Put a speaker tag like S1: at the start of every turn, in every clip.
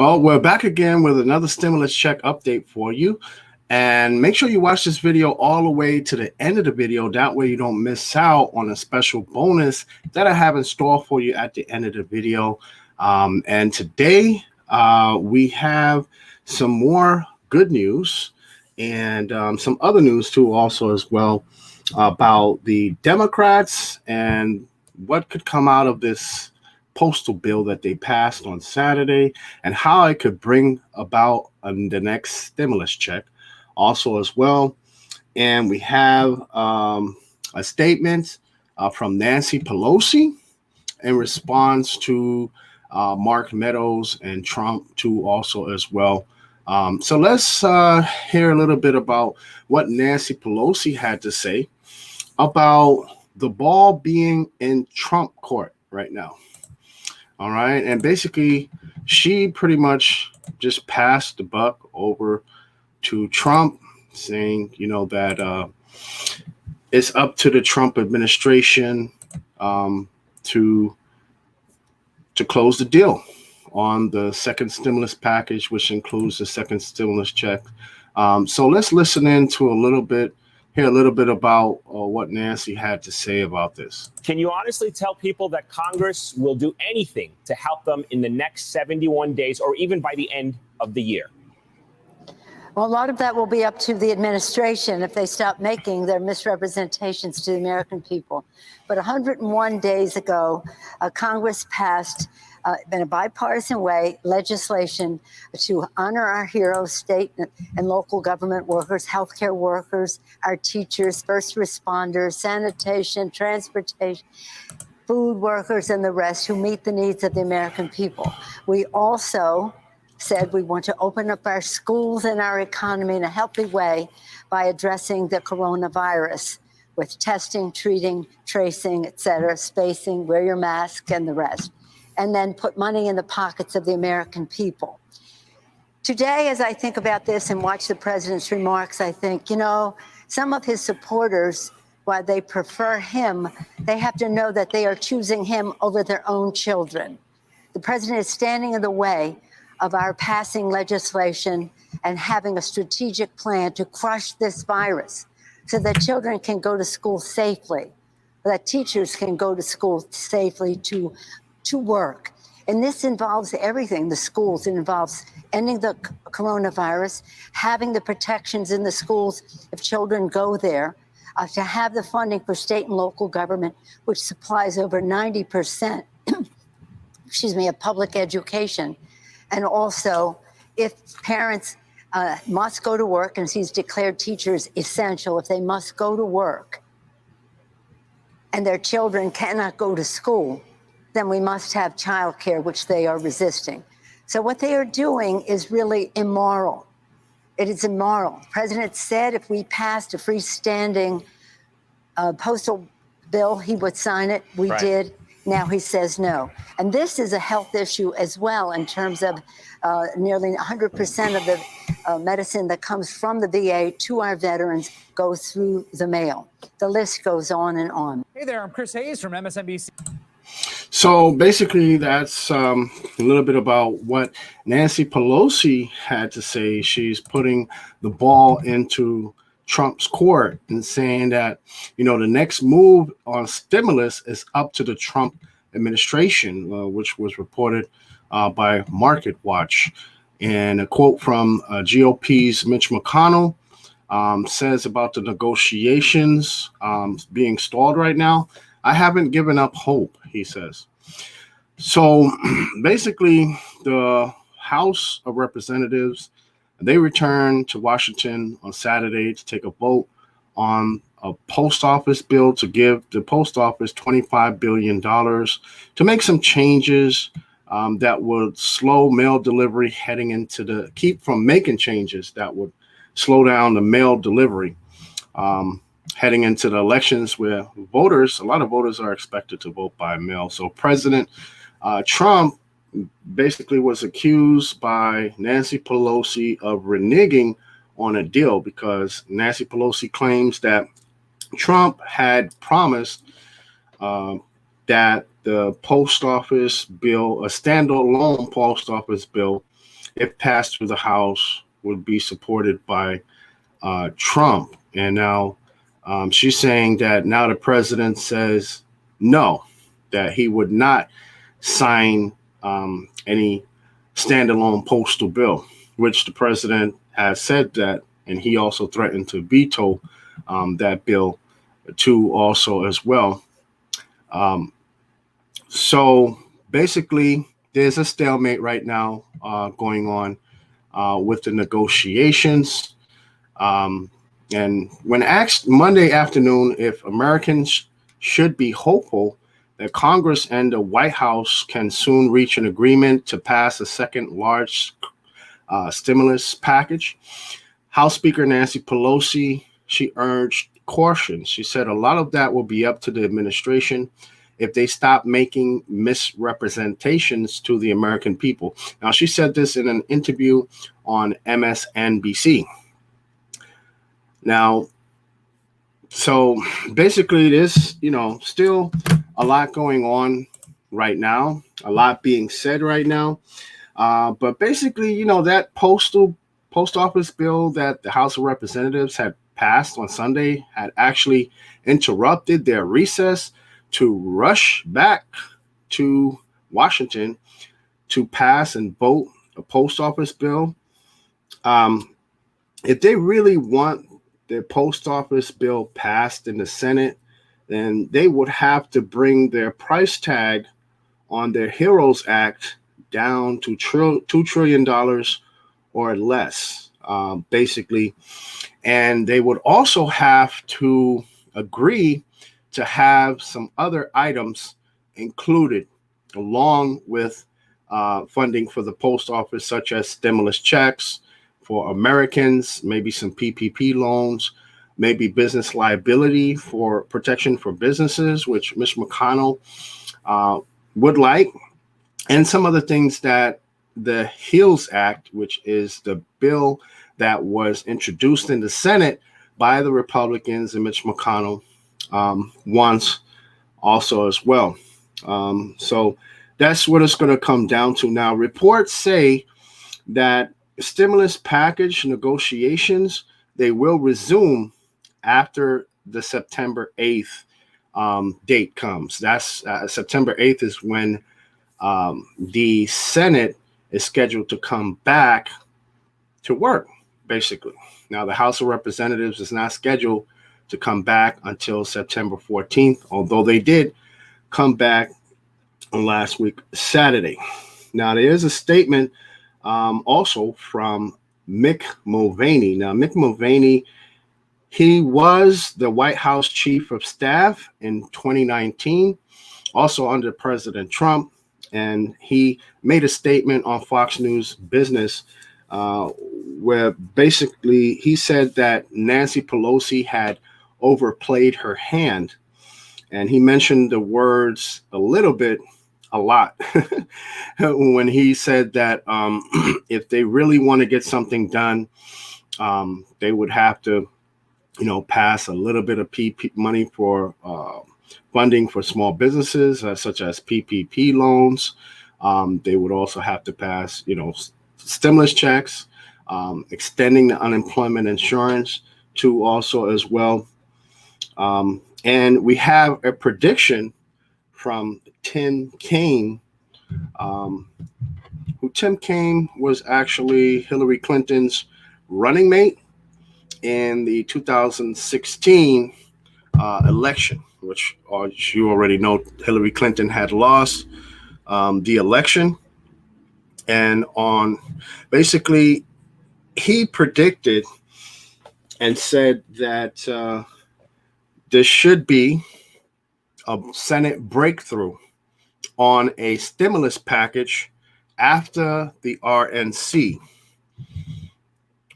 S1: Well, we're back again with another stimulus check update for you. And make sure you watch this video all the way to the end of the video. That way you don't miss out on a special bonus that I have in store for you at the end of the video. And today we have some more good news and some other news too also as well about the Democrats and what could come out of this postal bill that they passed on Saturday and how it could bring about the next stimulus check also as well. And we have a statement from Nancy Pelosi in response to Mark Meadows and Trump too also as well. So let's hear a little bit about what Nancy Pelosi had to say about the ball being in Trump court right now. All right. And basically, she pretty much just passed the buck over to Trump, saying, that it's up to the Trump administration to close the deal on the second stimulus package, which includes the second stimulus check. So let's listen in to hear a little bit about what Nancy had to say about this.
S2: Can you honestly tell people that Congress will do anything to help them in the next 71 days or even by the end of the year?
S3: Well, a lot of that will be up to the administration if they stop making their misrepresentations to the American people. But 101 days ago, Congress passed, in a bipartisan way, legislation to honor our heroes, state and local government workers, healthcare workers, our teachers, first responders, sanitation, transportation, food workers, and the rest who meet the needs of the American people. We also said we want to open up our schools and our economy in a healthy way by addressing the coronavirus with testing, treating, tracing, et cetera, spacing, wear your mask, and the rest, and then put money in the pockets of the American people. Today, as I think about this and watch the president's remarks, I think, some of his supporters, while they prefer him, they have to know that they are choosing him over their own children. The president is standing in the way of our passing legislation and having a strategic plan to crush this virus so that children can go to school safely, that teachers can go to school safely to work. And this involves everything, the schools. It involves ending the coronavirus, having the protections in the schools if children go there, to have the funding for state and local government, which supplies over 90%, of public education. And also, if parents must go to work, and he's declared teachers essential, if they must go to work and their children cannot go to school, then we must have childcare, which they are resisting. So what they are doing is really immoral. It is immoral. The president said if we passed a freestanding postal bill, he would sign it. We did. Now he says no. And this is a health issue as well in terms of nearly 100% of the medicine that comes from the VA to our veterans goes through the mail. The list goes on and on.
S4: Hey there, I'm Chris Hayes from MSNBC.
S1: So basically, that's a little bit about what Nancy Pelosi had to say. She's putting the ball into Trump's court and saying that, the next move on stimulus is up to the Trump administration, which was reported by Market Watch. And a quote from GOP's Mitch McConnell says about the negotiations being stalled right now. I haven't given up hope, he says. So basically, the House of Representatives, they returned to Washington on Saturday to take a vote on a post office bill to give the post office $25 billion to make some changes that would slow mail delivery keep from making changes that would slow down the mail delivery heading into the elections where a lot of voters are expected to vote by mail. So President Trump basically was accused by Nancy Pelosi of reneging on a deal because Nancy Pelosi claims that Trump had promised that the post office bill, a standalone post office bill, if passed through the House, would be supported by Trump. And now she's saying that now the president says no, that he would not sign any standalone postal bill, which the president has said that, and he also threatened to veto that bill too also as well. So basically, there's a stalemate right now going on with the negotiations. And when asked Monday afternoon if Americans should be hopeful that Congress and the White House can soon reach an agreement to pass a second large stimulus package, House Speaker Nancy Pelosi, she urged caution. She said a lot of that will be up to the administration if they stop making misrepresentations to the American people. Now, she said this in an interview on MSNBC. Now, so basically there's, still a lot going on right now, a lot being said right now. But basically, that post office bill that the House of Representatives had passed on Sunday had actually interrupted their recess to rush back to Washington to pass and vote a post office bill. If they really want the post office bill passed in the Senate, then they would have to bring their price tag on their HEROES Act down to $2 trillion or less, basically. And they would also have to agree to have some other items included along with funding for the post office, such as stimulus checks for Americans, maybe some PPP loans, maybe business liability for protection for businesses, which Mitch McConnell would like, and some other things that the HEALS Act, which is the bill that was introduced in the Senate by the Republicans and Mitch McConnell, wants also as well. So that's what it's going to come down to now. Reports say that stimulus package negotiations, they will resume after the September 8th date comes. That's September 8th is when the Senate is scheduled to come back to work, basically. Now, the House of Representatives is not scheduled to come back until September 14th, although they did come back on last week, Saturday. Now, there is a statement also from Mick Mulvaney. Now, Mick Mulvaney, he was the White House Chief of Staff in 2019, also under President Trump, and he made a statement on Fox News Business where basically he said that Nancy Pelosi had overplayed her hand, and he mentioned the words a lot when he said that if they really want to get something done, they would have to pass a little bit of PP money for funding for small businesses, such as PPP loans. They would also have to pass stimulus checks, extending the unemployment insurance to also as well. And we have a prediction from Tim Kaine, Tim Kaine was actually Hillary Clinton's running mate in the 2016 election, which, as you already know, Hillary Clinton had lost the election. And basically, he predicted and said that there should be a Senate breakthrough on a stimulus package after the RNC,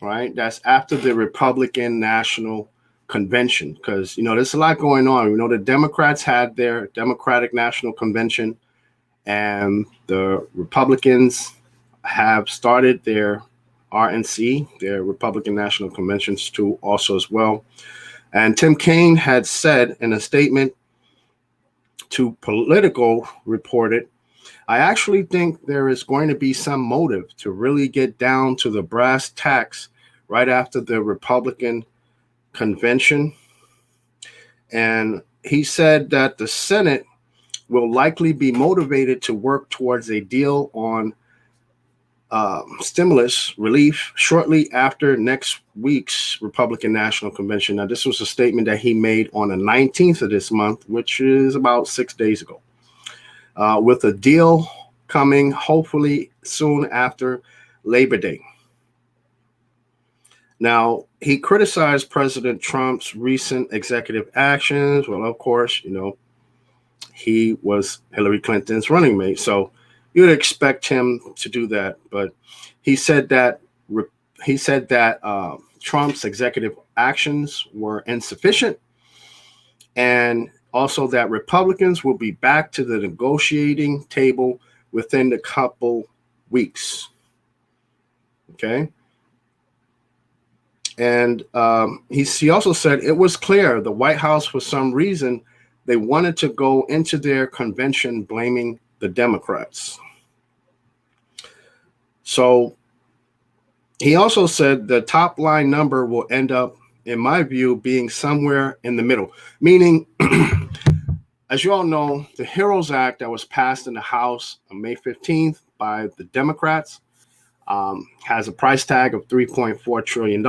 S1: right? That's after the Republican National Convention, because, there's a lot going on. The Democrats had their Democratic National Convention, and the Republicans have started their RNC, their Republican National Conventions too, also as well. And Tim Kaine had said in a statement to Politico, reported I actually think there is going to be some motive to really get down to the brass tacks right after the Republican convention. And he said that the Senate will likely be motivated to work towards a deal on stimulus relief shortly after next week's Republican National Convention. Now, this was a statement that he made on the 19th of this month, which is about 6 days ago, with a deal coming hopefully soon after Labor Day. Now, he criticized President Trump's recent executive actions. Well, of course, he was Hillary Clinton's running mate, so you'd expect him to do that. But he said that Trump's executive actions were insufficient, and also that Republicans will be back to the negotiating table within a couple weeks. Okay. And he also said it was clear the White House, for some reason, they wanted to go into their convention blaming the Democrats. So he also said the top line number will end up, in my view, being somewhere in the middle, meaning, as you all know, the HEROES Act that was passed in the House on May 15th by the Democrats has a price tag of $3.4 trillion.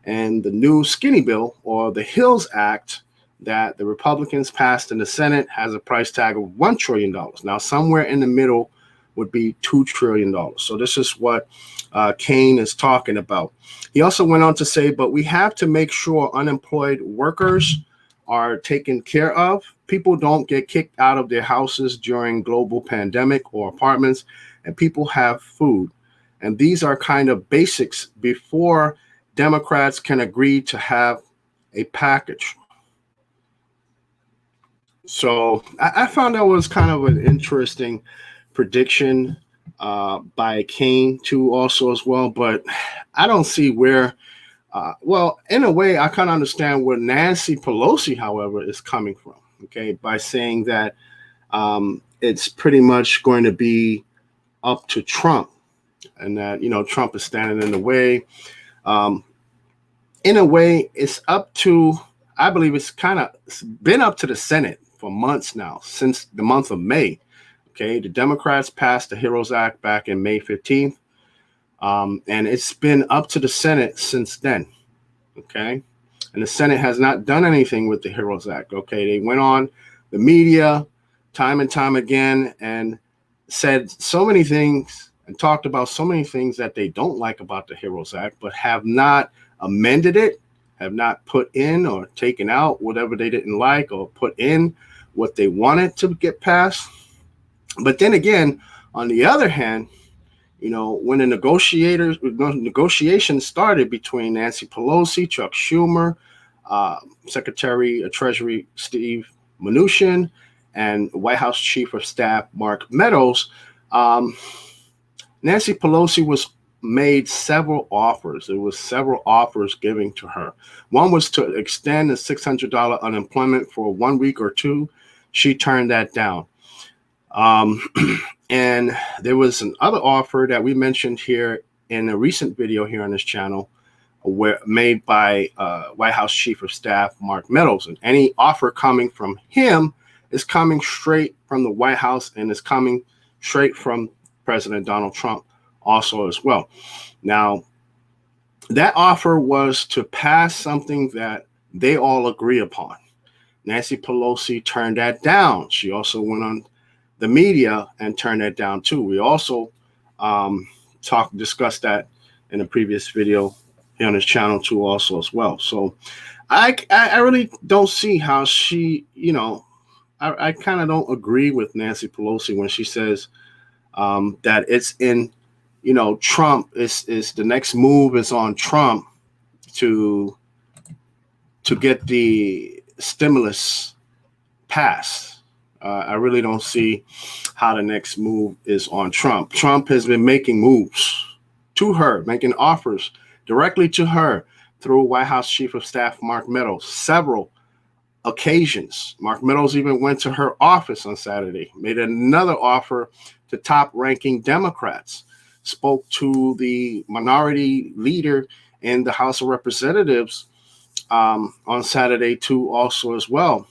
S1: And the new skinny bill, or the HILS Act, that the Republicans passed in the Senate has a price tag of $1 trillion. Now, somewhere in the middle would be $2 trillion. So this is what Kaine is talking about. He also went on to say, but we have to make sure unemployed workers are taken care of. People don't get kicked out of their houses during global pandemic or apartments, and people have food. And these are kind of basics before Democrats can agree to have a package. So I found that was kind of an interesting prediction by Kaine too, also as well. But I don't see where, well, in a way, I kind of understand where Nancy Pelosi, however, is coming from. Okay, by saying that it's pretty much going to be up to Trump, and that Trump is standing in the way. In a way, it's up to, I believe it's been up to the Senate for months now, since the month of May. Okay, the Democrats passed the HEROES Act back in May 15th, and it's been up to the Senate since then. Okay, and the Senate has not done anything with the HEROES Act. Okay, they went on the media time and time again and said so many things and talked about so many things that they don't like about the HEROES Act, but have not amended it, have not put in or taken out whatever they didn't like, or put in what they wanted to get passed. But then again, on the other hand, when the negotiations started between Nancy Pelosi, Chuck Schumer, Secretary of Treasury Steve Mnuchin, and White House Chief of Staff Mark Meadows, Nancy Pelosi was made several offers. There was several offers given to her. One was to extend the $600 unemployment for 1 week or two. She turned that down. And there was another offer that we mentioned here in a recent video here on this channel, made by White House Chief of Staff Mark Meadows. And any offer coming from him is coming straight from the White House and is coming straight from President Donald Trump also as well. Now, that offer was to pass something that they all agree upon. Nancy Pelosi turned that down. She also went on the media and turned that down too. We also discussed that in a previous video here on this channel too also as well. So I really don't see how she, I kind of don't agree with Nancy Pelosi when she says that it's in, Trump is the next move is on Trump to get the stimulus passed. I really don't see how the next move is on Trump. Trump has been making moves to her, making offers directly to her through White House Chief of Staff Mark Meadows, several occasions. Mark Meadows even went to her office on Saturday, made another offer to top-ranking Democrats, spoke to the minority leader in the House of Representatives on Saturday too, also as well,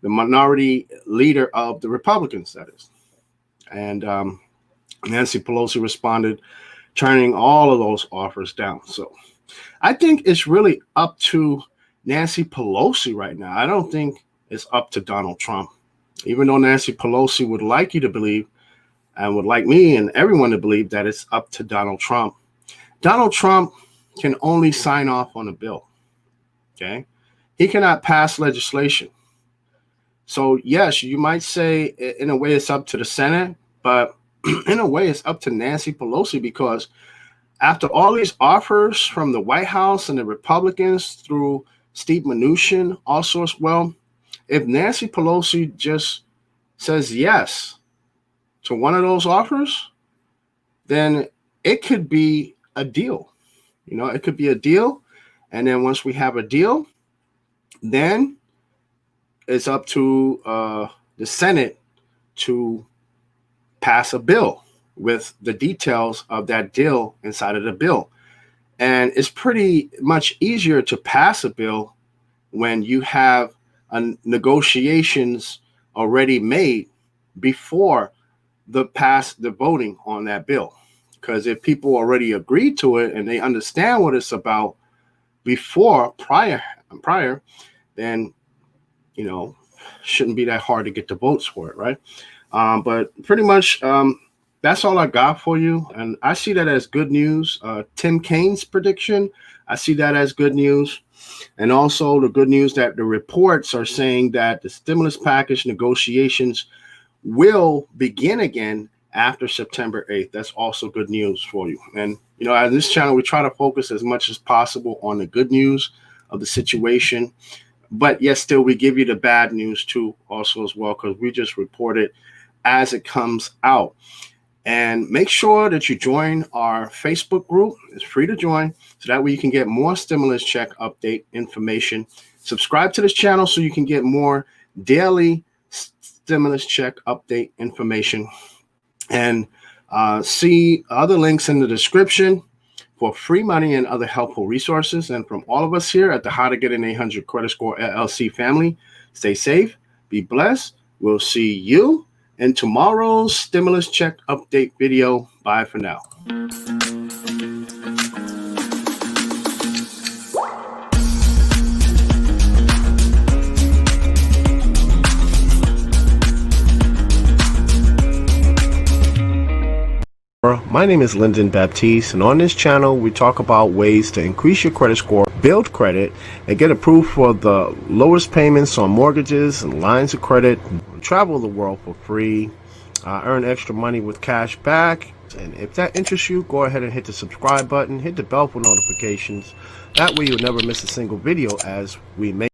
S1: the minority leader of the Republicans, that is. And Nancy Pelosi responded, turning all of those offers down. So I think it's really up to Nancy Pelosi right now. I don't think it's up to Donald Trump, even though Nancy Pelosi would like you to believe and would like me and everyone to believe that it's up to Donald Trump. Donald Trump can only sign off on a bill. Okay. He cannot pass legislation. So yes, you might say in a way it's up to the Senate, but in a way it's up to Nancy Pelosi, because after all these offers from the White House and the Republicans through Steve Mnuchin also as well, if Nancy Pelosi just says yes to one of those offers, then it could be a deal. You know, it could be a deal. And then once we have a deal, then it's up to the Senate to pass a bill with the details of that deal inside of the bill. And it's pretty much easier to pass a bill when you have negotiations already made before the voting on that bill. Because if people already agreed to it and they understand what it's about prior, then, you know, shouldn't be that hard to get the votes for it, right? But pretty much that's all I got for you. And I see that as good news. Tim Kaine's prediction, I see that as good news. And also the good news that the reports are saying that the stimulus package negotiations will begin again after September 8th. That's also good news for you. And, you know, on this channel, we try to focus as much as possible on the good news of the situation. But yet still, we give you the bad news too also as well, because we just report it as it comes out. And make sure that you join our Facebook group. It's free to join, so that way you can get more stimulus check update information. Subscribe to this channel so you can get more daily stimulus check update information. And see other links in the description for free money and other helpful resources. And from all of us here at the How to Get an 800 Credit Score LLC family, stay safe, be blessed. We'll see you in tomorrow's stimulus check update video. Bye for now. My name is Lyndon Baptiste, and on this channel we talk about ways to increase your credit score, build credit, and get approved for the lowest payments on mortgages and lines of credit, travel the world for free, earn extra money with cash back. And if that interests you, go ahead and hit the subscribe button, hit the bell for notifications. That way you'll never miss a single video as we make